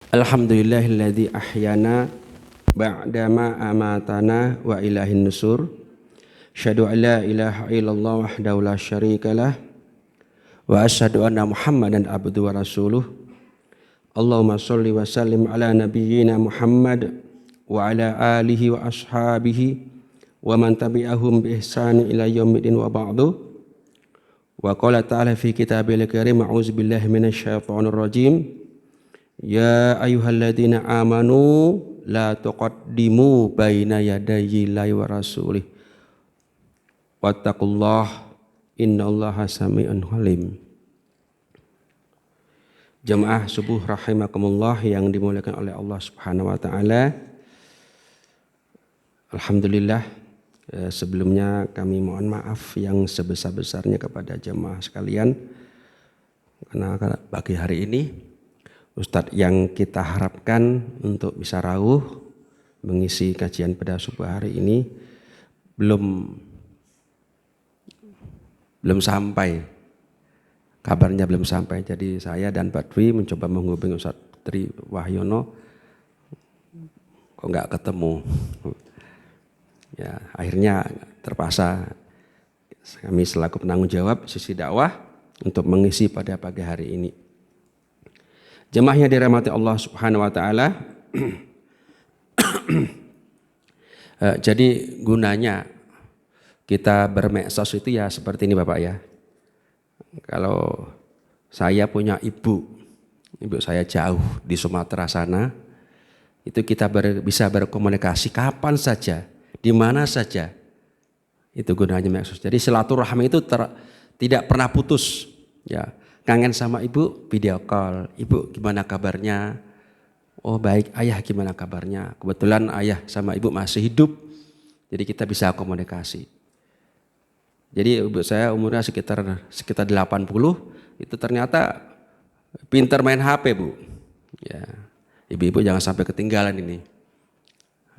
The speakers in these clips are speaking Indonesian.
Alhamdulillahilladzi ahyana ba'dama amatana wa ilahin nusur. Asyhadu an la ilaha illallah wahdahu la syarikalah wa asyhadu anna Muhammadan abduhu wa rasuluh. Allahumma shalli wa sallim ala nabiyyina Muhammad wa ala alihi wa ashabihi wa man tabi'ahum bi ihsan ila yaumiddin wa ba'du. Wa qala ta'ala fi kitabil karim a'udzu billahi minasyaitonir rajim. Ya ayyuhalladzina amanu la tuqaddimu baina yadayillahi wa rasulih wattaqullah innallaha sami'un alim. Jamaah subuh rahimakumullah yang dimuliakan oleh Allah Subhanahu wa taala. Alhamdulillah, sebelumnya kami mohon maaf yang sebesar-besarnya kepada jamaah sekalian karena pagi hari ini Ustadz yang kita harapkan untuk bisa rawuh mengisi kajian pada subuh hari ini belum sampai, kabarnya belum sampai. Jadi saya dan Pak Dwi mencoba menghubungi Ustadz Tri Wahyono, kok nggak ketemu. Ya, akhirnya terpaksa kami selaku penanggung jawab sisi dakwah untuk mengisi pada pagi hari ini. Jemaah yang dirahmati Allah Subhanahu wa taala. Jadi gunanya kita bermedsos itu ya seperti ini Bapak ya. Kalau saya punya ibu saya jauh di Sumatera sana, itu kita bisa berkomunikasi kapan saja, di mana saja. Itu gunanya medsos. Jadi silaturahmi itu tidak pernah putus ya. Kangen sama ibu, video call. Ibu gimana kabarnya? Oh baik, ayah gimana kabarnya? Kebetulan ayah sama ibu masih hidup, jadi kita bisa komunikasi. Jadi ibu saya umurnya sekitar 80, itu ternyata pintar main HP Bu. Ya, ibu-ibu jangan sampai ketinggalan ini.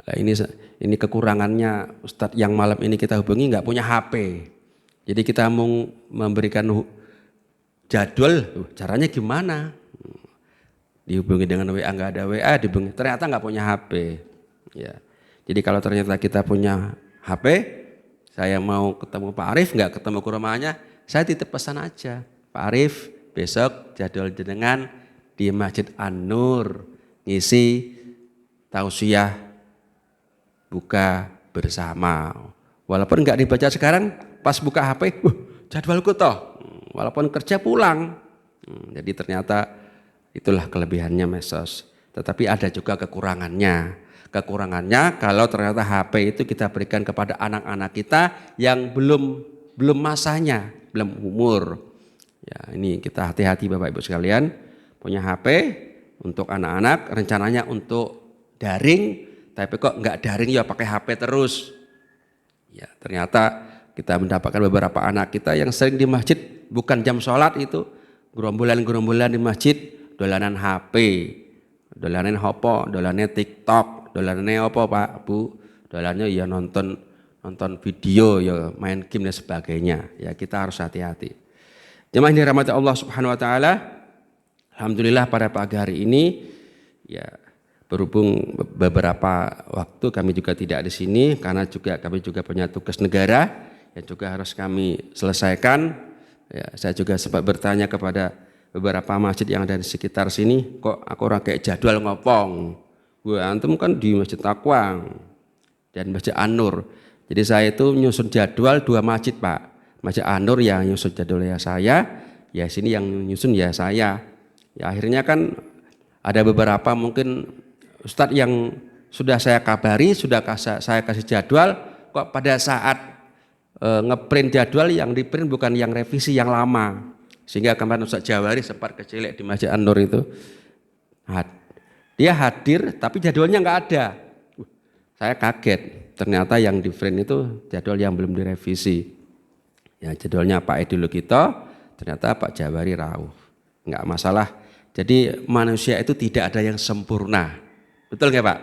Nah, ini kekurangannya Ustadz yang malam ini kita hubungi nggak punya HP. Jadi kita mau memberikan jadwal, caranya gimana? Dihubungi dengan WA, nggak ada WA, dihubungi, ternyata nggak punya HP. Ya. Jadi kalau ternyata kita punya HP, saya mau ketemu Pak Arif, nggak ketemu ke rumahnya, saya titip pesan aja. Pak Arif, besok jadwal jenengan di Masjid An-Nur, ngisi tausiah buka bersama. Walaupun nggak dibaca sekarang, pas buka HP, jadwalku toh. Walaupun kerja pulang. Jadi ternyata itulah kelebihannya medsos. Tetapi ada juga kekurangannya. Kekurangannya kalau ternyata HP itu kita berikan kepada anak-anak kita yang belum masanya, belum umur. Ya, ini kita hati-hati Bapak Ibu sekalian. Punya HP untuk anak-anak, rencananya untuk daring, tapi kok enggak daring ya pakai HP terus. Ya, ternyata kita mendapatkan beberapa anak kita yang sering di masjid, bukan jam sholat itu, gerombolan-gerombolan di masjid, dolanan HP, dolanan hopo, dolanan TikTok, dolanan apa Pak, Bu, dolannya ya nonton video, ya main game dan sebagainya. Ya kita harus hati-hati. Jemaah ini rahmati Allah Subhanahu wa taala. Alhamdulillah pada pagi hari ini ya berhubung beberapa waktu kami juga tidak di sini karena kami juga punya tugas negara yang juga harus kami selesaikan. Ya, saya juga sempat bertanya kepada beberapa masjid yang ada di sekitar sini, kok aku orang kayak jadwal ngopong. Gue antum kan di Masjid Takwang dan Masjid An-Nur. Jadi saya itu nyusun jadwal dua masjid Pak. Masjid An-Nur yang nyusun jadwalnya saya, ya sini yang nyusun ya saya. Ya akhirnya kan ada beberapa mungkin Ustadz yang sudah saya kabari, sudah saya kasih jadwal, kok pada saat ngeprint jadwal yang diprint bukan yang revisi yang lama, sehingga kemarin Ustadz Jawari sempat kecilek di Masjid An-Nur itu, dia hadir tapi jadwalnya nggak ada. Saya kaget, ternyata yang di print itu jadwal yang belum direvisi. Ya jadwalnya Pak Edi Lugito, ternyata Pak Jawari rawuh, nggak masalah. Jadi manusia itu tidak ada yang sempurna, betul nggak Pak?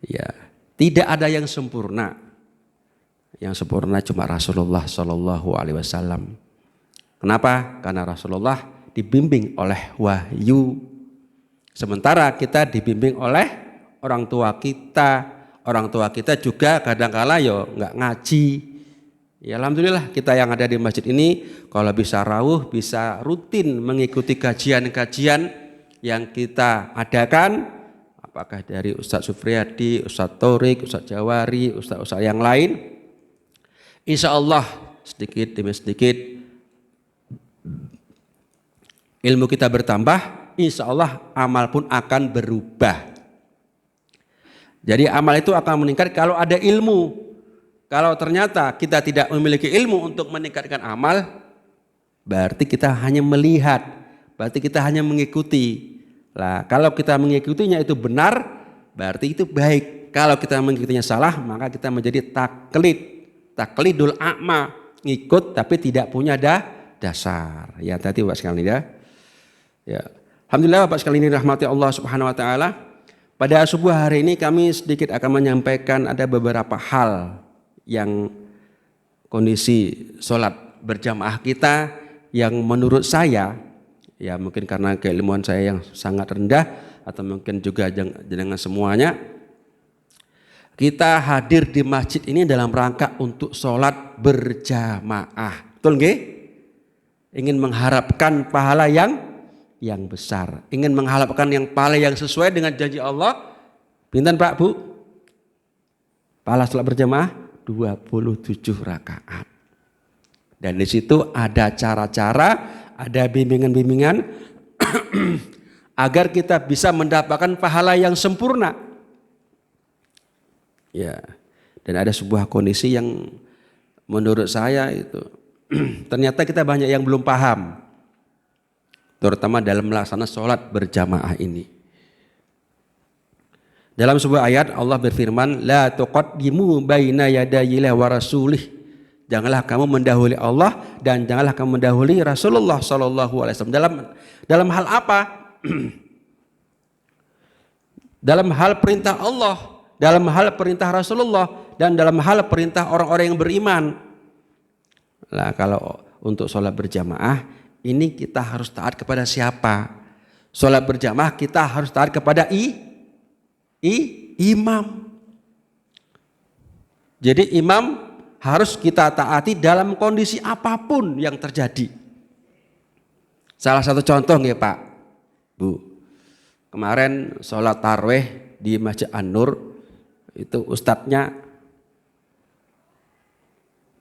Ya, tidak ada yang sempurna. Yang sempurna cuma Rasulullah Shallallahu Alaihi Wasallam. Kenapa? Karena Rasulullah dibimbing oleh wahyu. Sementara kita dibimbing oleh orang tua kita. Orang tua kita juga kadang-kala yo nggak ngaji. Ya alhamdulillah kita yang ada di masjid ini kalau bisa rawuh, bisa rutin mengikuti kajian-kajian yang kita adakan, apakah dari Ustadz Sufriyadi, Ustadz Torik, Ustadz Jawari, Ustadz yang lain. Insya Allah sedikit demi sedikit ilmu kita bertambah, insya Allah amal pun akan berubah. Jadi amal itu akan meningkat kalau ada ilmu. Kalau ternyata kita tidak memiliki ilmu untuk meningkatkan amal, berarti kita hanya melihat, berarti kita hanya mengikuti. Lah, kalau kita mengikutinya itu benar, berarti itu baik. Kalau kita mengikutinya salah, maka kita menjadi taklidul a'ma, ngikut tapi tidak punya dasar. Ya, tadi Bapak sekalian ya. Alhamdulillah Bapak sekalian ini rahmati Allah Subhanahu wa taala. Pada subuh hari ini kami sedikit akan menyampaikan ada beberapa hal yang kondisi sholat berjamaah kita yang menurut saya, ya mungkin karena keilmuan saya yang sangat rendah atau mungkin juga dengan semuanya, kita hadir di masjid ini dalam rangka untuk sholat berjamaah. Betul nggih? Ingin mengharapkan pahala yang besar, ingin mengharapkan yang pahala yang sesuai dengan janji Allah. Pinten Pak Bu? Pahala sholat berjamaah 27 rakaat. Dan di situ ada cara-cara, ada bimbingan-bimbingan agar kita bisa mendapatkan pahala yang sempurna. Ya. Dan ada sebuah kondisi yang menurut saya itu ternyata kita banyak yang belum paham. Terutama dalam melaksanakan sholat berjamaah ini. Dalam sebuah ayat Allah berfirman, la tuqaddimu baina yadayillahi wa rasulih. Janganlah kamu mendahului Allah dan janganlah kamu mendahului Rasulullah sallallahu alaihi wasallam. Dalam hal apa? Dalam hal perintah Allah, dalam hal perintah Rasulullah dan dalam hal perintah orang-orang yang beriman. Nah, kalau untuk sholat berjamaah ini kita harus taat kepada siapa? Sholat berjamaah kita harus taat kepada imam. Jadi imam harus kita taati dalam kondisi apapun yang terjadi. Salah satu contoh nih Pak, Bu. Kemarin sholat tarawih di Masjid An-Nur itu ustadznya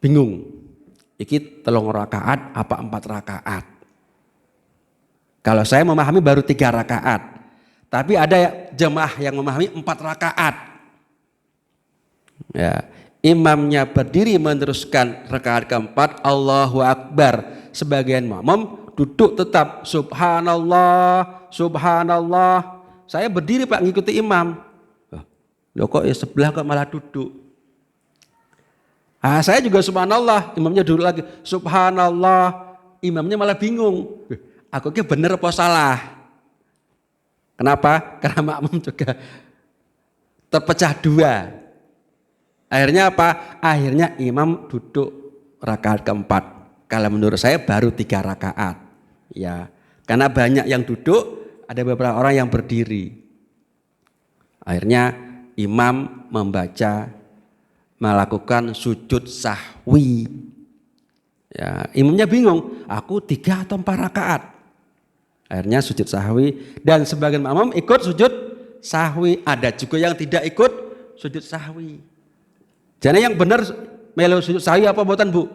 bingung. Iki 3 rakaat apa 4 rakaat. Kalau saya memahami baru 3 rakaat. Tapi ada jemaah yang memahami 4 rakaat. Ya, imamnya berdiri meneruskan rakaat keempat, Allahu Akbar. Sebagian makmum duduk tetap, subhanallah, subhanallah. Saya berdiri Pak ngikuti imam. Loh kok ya sebelah kok malah duduk. Saya juga subhanallah, imamnya duduk lagi, subhanallah. Imamnya malah bingung. Aku kira bener apa salah? Kenapa? Karena makmum juga terpecah 2. Akhirnya apa? Akhirnya imam duduk rakaat keempat. Kalau menurut saya baru 3 rakaat. Ya, karena banyak yang duduk, ada beberapa orang yang berdiri. Akhirnya imam melakukan sujud sahwi. Ya, imamnya bingung, aku 3 atau 4 rakaat. Akhirnya sujud sahwi dan sebagian makmum ikut sujud sahwi. Ada juga yang tidak ikut sujud sahwi. Jadi yang benar melu sujud sahwi apa buatan Bu?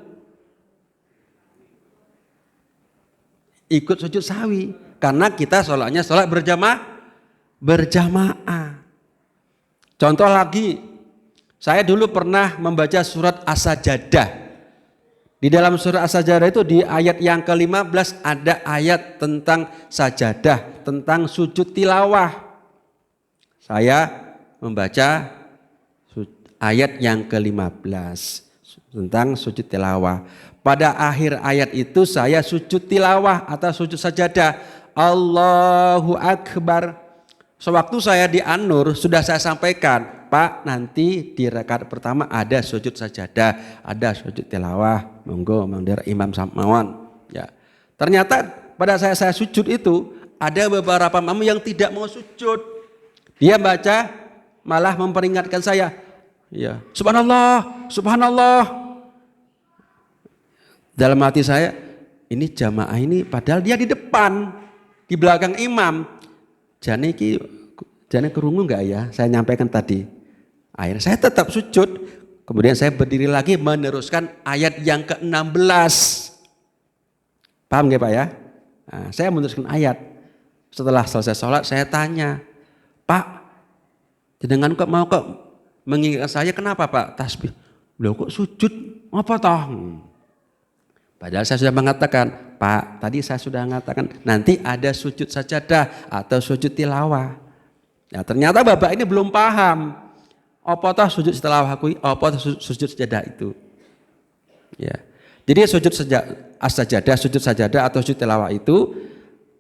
Ikut sujud sahwi. Karena kita sholatnya sholat berjamaah. Contoh lagi, saya dulu pernah membaca surat As-Sajdah. Di dalam surah As-Sajdah itu di ayat yang ke-15 ada ayat tentang sajadah, tentang sujud tilawah. Saya membaca ayat yang ke-15 tentang sujud tilawah. Pada akhir ayat itu saya sujud tilawah atau sujud sajadah. Allahu Akbar. Sewaktu saya di An-Nur sudah saya sampaikan, Pak, nanti di rakaat pertama ada sujud sajadah, ada sujud tilawah, monggo mangdir imam samawan. Ya. Ternyata pada saya sujud itu ada beberapa makmum yang tidak mau sujud. Dia baca malah memperingatkan saya. Ya, subhanallah, subhanallah. Dalam hati saya, ini jamaah ini padahal dia di depan, di belakang imam. Jane kerungu enggak ya? Saya nyampaikan tadi. Akhirnya saya tetap sujud. Kemudian saya berdiri lagi meneruskan ayat yang ke-16. Paham nggak Pak ya? Nah, saya meneruskan ayat. Setelah selesai sholat saya tanya, Pak, jenengan kok mau mengingatkan saya kenapa Pak? Tasbih. Loh kok sujud? Apa toh? Padahal saya sudah mengatakan, Pak, tadi saya sudah mengatakan nanti ada sujud sajadah atau sujud tilawah. Ya, ternyata Bapak ini belum paham. Apa toh sujud tilawah aku? Apa toh sujud sajadah itu? Ya. Jadi sujud sajadah, sujud sajadah atau sujud tilawah itu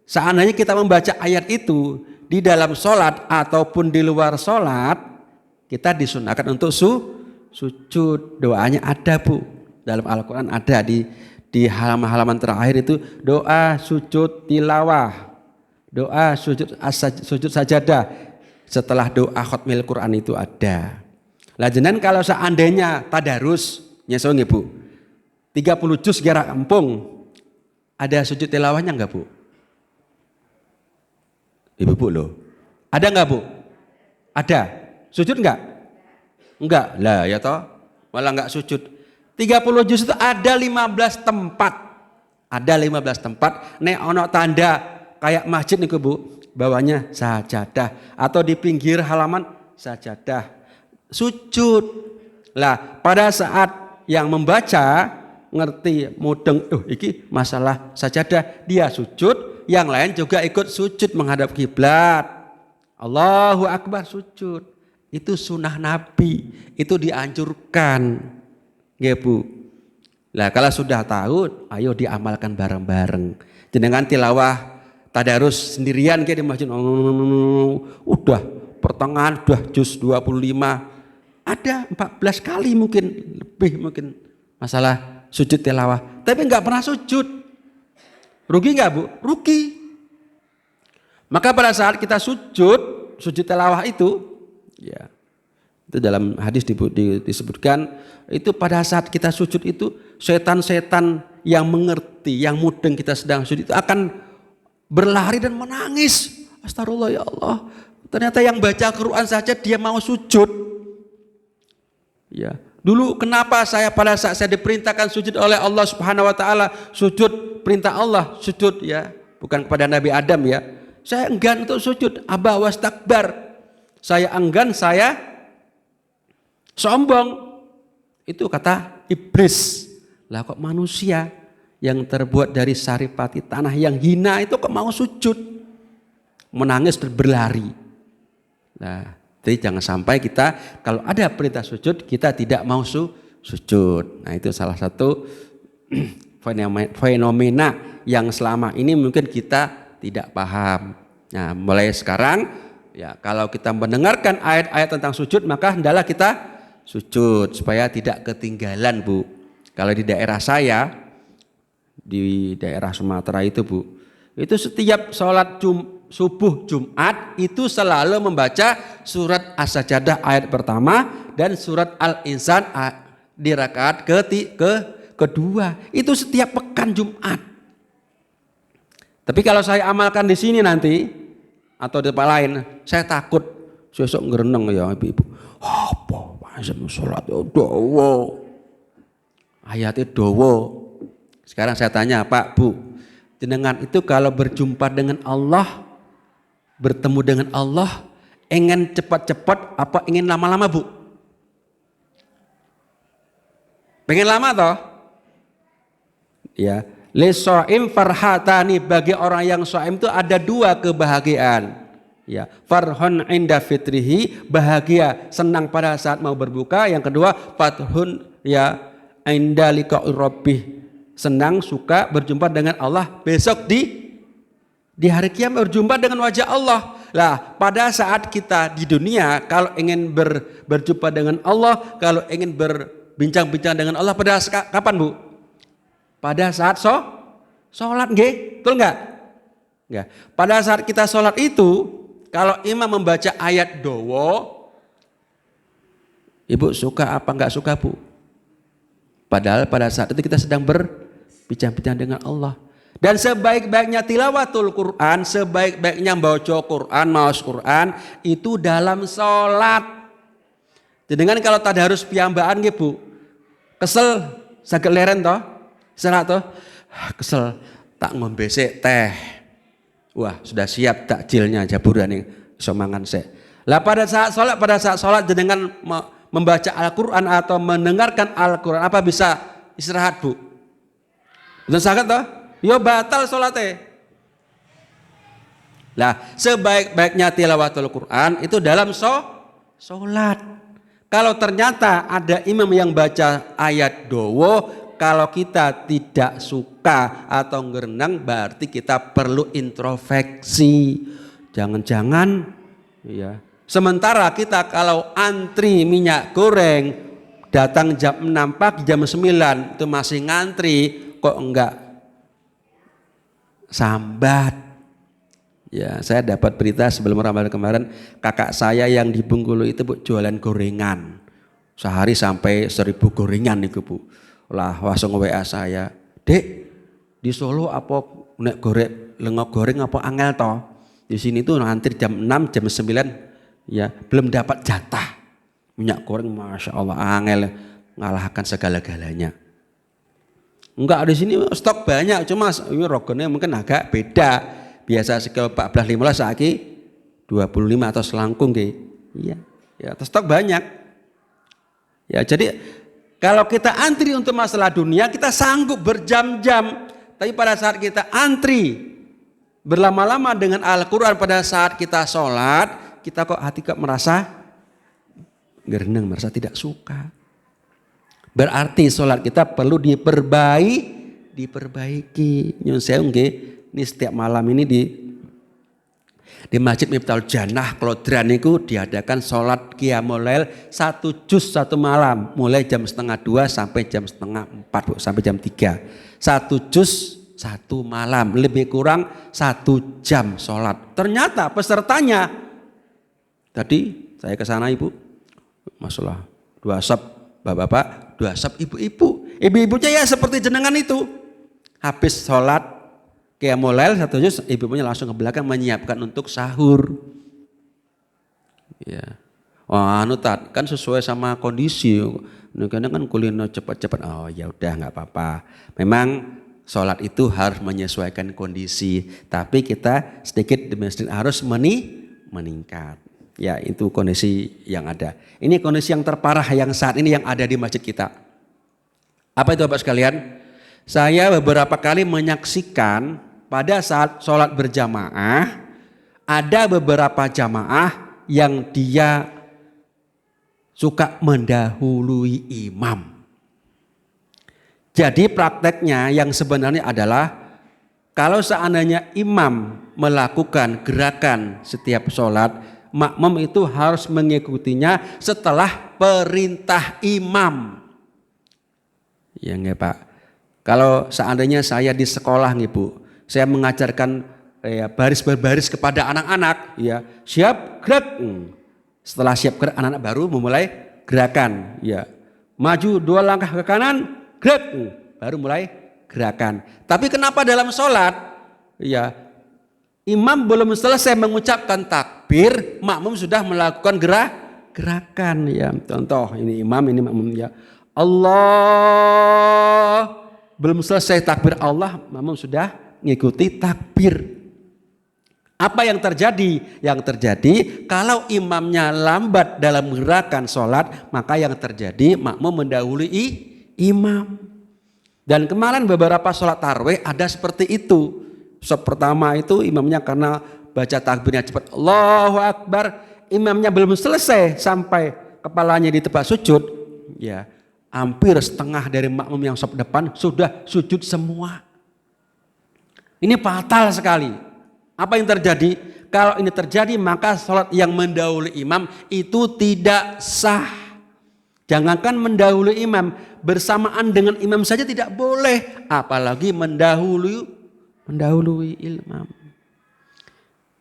seandainya kita membaca ayat itu di dalam sholat ataupun di luar sholat, kita disunahkan untuk sujud. Doanya ada Bu, dalam Al-Quran ada di halaman-halaman terakhir itu doa sujud tilawah, doa sujud sajadah. Setelah doa khotmil Quran itu ada. Lah jenengan kalau seandainya tadarus nyesong Bu, 30 juz kira kampung, ada sujud tilawahnya enggak Bu? Ibu loh, ada enggak Bu? Ada. Sujud enggak? Enggak. Lah ya toh, malah enggak sujud. 30 juz itu ada 15 tempat. Ada 15 tempat. Nek ono tanda kayak masjid nih Bu, bawahnya sajadah atau di pinggir halaman sajadah. Sujud. Lah, pada saat yang membaca ngerti mudeng, iki masalah sajadah, dia sujud, yang lain juga ikut sujud menghadap kiblat. Allahu Akbar sujud. Itu sunnah Nabi, itu dianjurkan. Ya Bu. Lah kalau sudah tahu, ayo diamalkan bareng-bareng. Jenengan tilawah tadarus sendirian kayak di masjid. Udah pertengahan udah juz 25. Ada 14 kali mungkin lebih mungkin masalah sujud tilawah. Tapi enggak pernah sujud. Rugi enggak Bu? Rugi. Maka pada saat kita sujud tilawah itu ya, itu dalam hadis disebutkan itu pada saat kita sujud itu setan-setan yang mengerti, yang mudeng kita sedang sujud itu akan berlari dan menangis. Astagfirullah ya Allah. Ternyata yang baca Quran saja dia mau sujud. Ya. Dulu kenapa saya pada saat saya diperintahkan sujud oleh Allah Subhanahu wa taala, sujud perintah Allah, sujud ya, bukan kepada Nabi Adam ya. Saya enggan untuk sujud, aba wastakbar. Saya enggan, saya sombong. Itu kata iblis. Lah kok manusia yang terbuat dari saripati tanah yang hina itu kok mau sujud? Menangis dan berlari. Nah, jadi jangan sampai kita kalau ada perintah sujud kita tidak mau sujud. Nah, itu salah satu fenomena yang selama ini mungkin kita tidak paham. Nah, mulai sekarang ya kalau kita mendengarkan ayat-ayat tentang sujud maka hendaklah kita sujud supaya tidak ketinggalan Bu. Kalau di daerah saya, di daerah Sumatera itu Bu, itu setiap sholat subuh Jumat itu selalu membaca surat As-Sajdah ayat pertama dan surat Al-Insan di rakaat kedua. Itu setiap pekan Jumat. Tapi kalau saya amalkan di sini nanti atau di tempat lain, saya takut besok ngereneng ya ibu-ibu. Apa? Sholat dowo. Ayatnya dowo. Sekarang saya tanya Pak Bu, jenengan itu kalau berjumpa dengan Allah, bertemu dengan Allah, ingin cepat-cepat apa ingin lama-lama Bu? Pengen lama toh? Ya, lisoim farhatani, bagi orang yang soim itu ada dua kebahagiaan. Ya, farhun inda fitrihi, bahagia senang pada saat mau berbuka. Yang kedua, fathun ya inda liqa'i rabbih, senang suka berjumpa dengan Allah besok di hari kiamat, berjumpa dengan wajah Allah. Lah, pada saat kita di dunia kalau ingin berjumpa dengan Allah, kalau ingin berbincang-bincang dengan Allah pada kapan Bu? Pada saat sholat nggih, betul enggak? Ya. Pada saat kita sholat itu, kalau imam membaca ayat dowo, ibu suka apa enggak suka bu? Padahal pada saat itu kita sedang berbincang-bincang dengan Allah. Dan sebaik-baiknya tilawatul Quran, sebaik-baiknya baca Quran, maos Quran, itu dalam sholat. Dengan kalau tadarus piyambaan nggih bu, kesel saged leren toh, serat toh, kesel tak ngombe sik teh. Wah sudah siap takjilnya jaburan nih, iso mangan sik. Lah pada saat sholat dengan membaca Al-Quran atau mendengarkan Al-Quran apa bisa istirahat bu? Betul sangat toh? Yo batal sholatnya. Lah sebaik-baiknya tilawatul Quran itu dalam sholat. Kalau ternyata ada imam yang baca ayat dowo, kalau kita tidak suka atau ngerenang berarti kita perlu introspeksi. Jangan-jangan ya. Sementara kita kalau antri minyak goreng datang jam 6 pagi jam 9 itu masih ngantri kok enggak sambat. Ya, saya dapat berita sebelum Ramadan kemarin, kakak saya yang di Bengkulu itu bu, jualan gorengan. Sehari sampai 1000 gorengan itu bu. Lah langsung WA saya, "Dek, di Solo apa nek lengok goreng apa angel toh? Di sini tuh ngantri jam 6 jam 9 ya, belum dapat jatah. Minyak goreng Masya Allah angel ngalahkan segala-galanya." Enggak, di sini stok banyak, cuma rogonya mungkin agak beda. Biasa sekitar 14-15 saiki 25 atau selangkung gitu. Iya, ya stok banyak. Ya, jadi kalau kita antri untuk masalah dunia kita sanggup berjam-jam. Tapi pada saat kita antri berlama-lama dengan Al-Quran pada saat kita sholat, kita kok hati kok merasa gereneng, merasa tidak suka. Berarti sholat kita perlu diperbaiki. Nyun sewu nggih. Ini setiap malam ini di Masjid Miftahul Jannah Klodran itu diadakan sholat Qiyamul Lail 1 juz 1 malam. Mulai jam 1:30 sampai jam 3:30 sampai jam 3. 1 juz 1 malam. Lebih kurang 1 jam sholat. Ternyata pesertanya, tadi saya ke sana ibu, masalah 2 sab bapak-bapak, 2 sab ibu-ibu. Ibu-ibunya ya seperti jenengan itu. Habis sholat Qiyamul Lail 1 juz, ibunya langsung ke belakang menyiapkan untuk sahur. Ya. Oh, kan sesuai sama kondisi. Kadang kan kulino cepat-cepat. Oh ya udah nggak apa-apa. Memang sholat itu harus menyesuaikan kondisi, tapi kita sedikit demi sedikit harus meningkat. Ya itu kondisi yang ada. Ini kondisi yang terparah yang saat ini yang ada di masjid kita. Apa itu Bapak sekalian? Saya beberapa kali menyaksikan pada saat sholat berjamaah ada beberapa jamaah yang dia suka mendahului imam. Jadi prakteknya yang sebenarnya adalah kalau seandainya imam melakukan gerakan setiap sholat, makmum itu harus mengikutinya setelah perintah imam. Ya enggak Pak? Kalau seandainya saya di sekolah nih Bu, saya mengajarkan baris berbaris kepada anak-anak, ya siap gerak. Setelah siap gerak anak-anak baru memulai gerakan, ya maju 2 langkah ke kanan, gerak, baru mulai gerakan. Tapi kenapa dalam sholat, ya imam belum selesai mengucapkan takbir, makmum sudah melakukan gerakan, ya contoh ini imam ini makmum ya Allah. Belum selesai takbir Allah, makmum sudah ngikuti takbir. Apa yang terjadi? Yang terjadi kalau imamnya lambat dalam gerakan sholat, maka yang terjadi makmum mendahului imam. Dan kemarin beberapa sholat tarawih ada seperti itu. Pertama itu imamnya karena baca takbirnya cepat, Allahu Akbar, imamnya belum selesai sampai kepalanya di tempat sujud, ya. Hampir setengah dari makmum yang saf depan sudah sujud semua. Ini fatal sekali. Apa yang terjadi? Kalau ini terjadi maka sholat yang mendahului imam itu tidak sah. Jangankan mendahului imam, bersamaan dengan imam saja tidak boleh. Apalagi mendahului imam.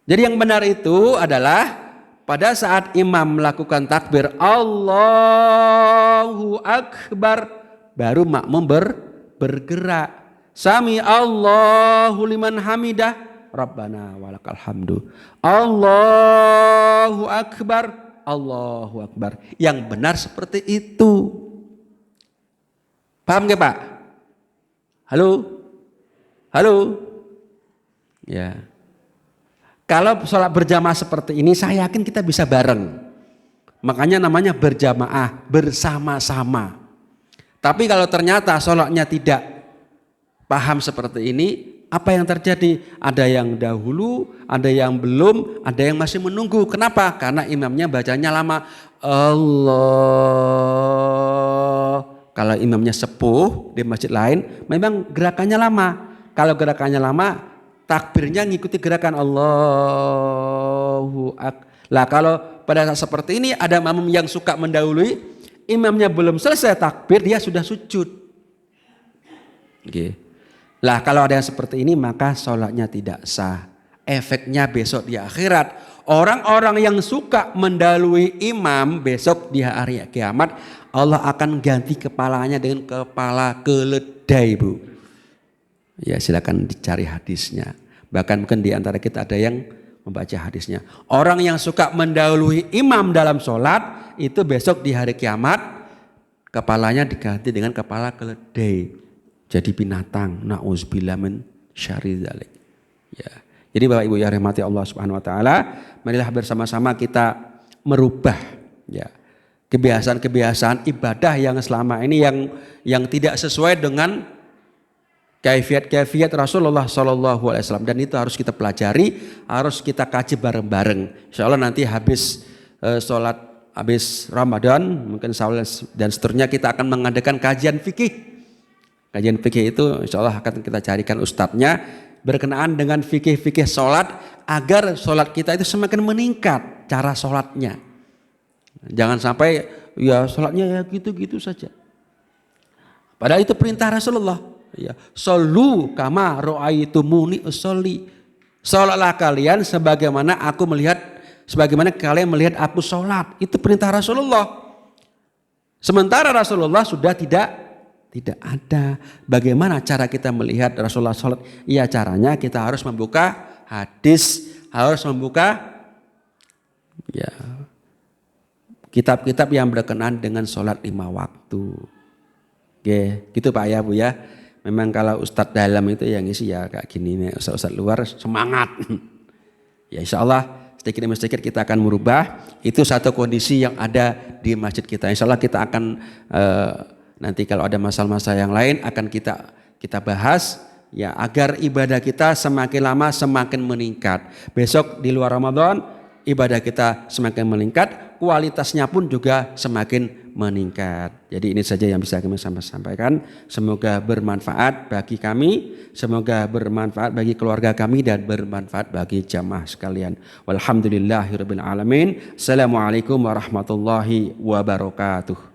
Jadi yang benar itu adalah pada saat imam melakukan takbir Allahu Akbar, baru makmum bergerak. Sami Allahu liman hamidah, Rabbana walakal hamdu. Allahu Akbar, Allahu Akbar. Yang benar seperti itu. Paham gak Pak? Halo? Halo? Ya. Kalau sholat berjamaah seperti ini, saya yakin kita bisa bareng. Makanya namanya berjamaah, bersama-sama. Tapi kalau ternyata sholatnya tidak paham seperti ini, apa yang terjadi? Ada yang dahulu, ada yang belum, ada yang masih menunggu. Kenapa? Karena imamnya bacanya lama. Allah. Kalau imamnya sepuh di masjid lain, memang gerakannya lama. Kalau gerakannya lama, takbirnya ngikuti gerakan Allahu Akbar. Lah kalau pada saat seperti ini ada makmum yang suka mendahului, imamnya belum selesai takbir, dia sudah sujud. Oke. Lah kalau ada yang seperti ini maka sholatnya tidak sah. Efeknya besok di akhirat, orang-orang yang suka mendahului imam besok di hari kiamat, Allah akan ganti kepalanya dengan kepala keledai, Bu. Ya silakan dicari hadisnya. Bahkan mungkin di antara kita ada yang membaca hadisnya. Orang yang suka mendahului imam dalam sholat itu besok di hari kiamat kepalanya diganti dengan kepala keledai. Jadi binatang. Na'udzubillah min syarri dzalik. Ya. Jadi Bapak Ibu yang rahmati Allah Subhanahu wa taala, marilah bersama-sama kita merubah ya kebiasaan-kebiasaan ibadah yang selama ini yang tidak sesuai dengan kaifiat Rasulullah Sallallahu Alaihi Wasallam, dan itu harus kita pelajari, harus kita kaji bareng-bareng. Insya Allah nanti habis sholat, habis Ramadan, mungkin Syawal dan seterusnya kita akan mengadakan kajian fikih. Kajian fikih itu insya Allah akan kita carikan ustadznya berkenaan dengan fikih-fikih sholat agar sholat kita itu semakin meningkat cara sholatnya. Jangan sampai ya sholatnya ya gitu-gitu saja. Padahal itu perintah Rasulullah. Ya, shollu kama ra'aitumuni usolli. Sholatlah kalian sebagaimana kalian melihat aku sholat. Itu perintah Rasulullah. Sementara Rasulullah sudah tidak ada. Bagaimana cara kita melihat Rasulullah sholat? Ya caranya kita harus membuka hadis, harus membuka ya kitab-kitab yang berkenaan dengan sholat 5 waktu. Oke, gitu Pak ya Bu ya. Memang kalau Ustadz dalam itu yang ngisi ya kayak gini nih, Ustadz luar semangat. Ya insya Allah sedikit demi sedikit kita akan merubah. Itu satu kondisi yang ada di masjid kita. Insya Allah kita akan nanti kalau ada masalah-masalah yang lain akan kita bahas ya agar ibadah kita semakin lama semakin meningkat. Besok di luar Ramadan ibadah kita semakin meningkat, kualitasnya pun juga semakin meningkat. Jadi ini saja yang bisa kami sampaikan. Semoga bermanfaat bagi kami, semoga bermanfaat bagi keluarga kami dan bermanfaat bagi jamaah sekalian. Walhamdulillahirabbil alamin. Assalamualaikum warahmatullahi wabarakatuh.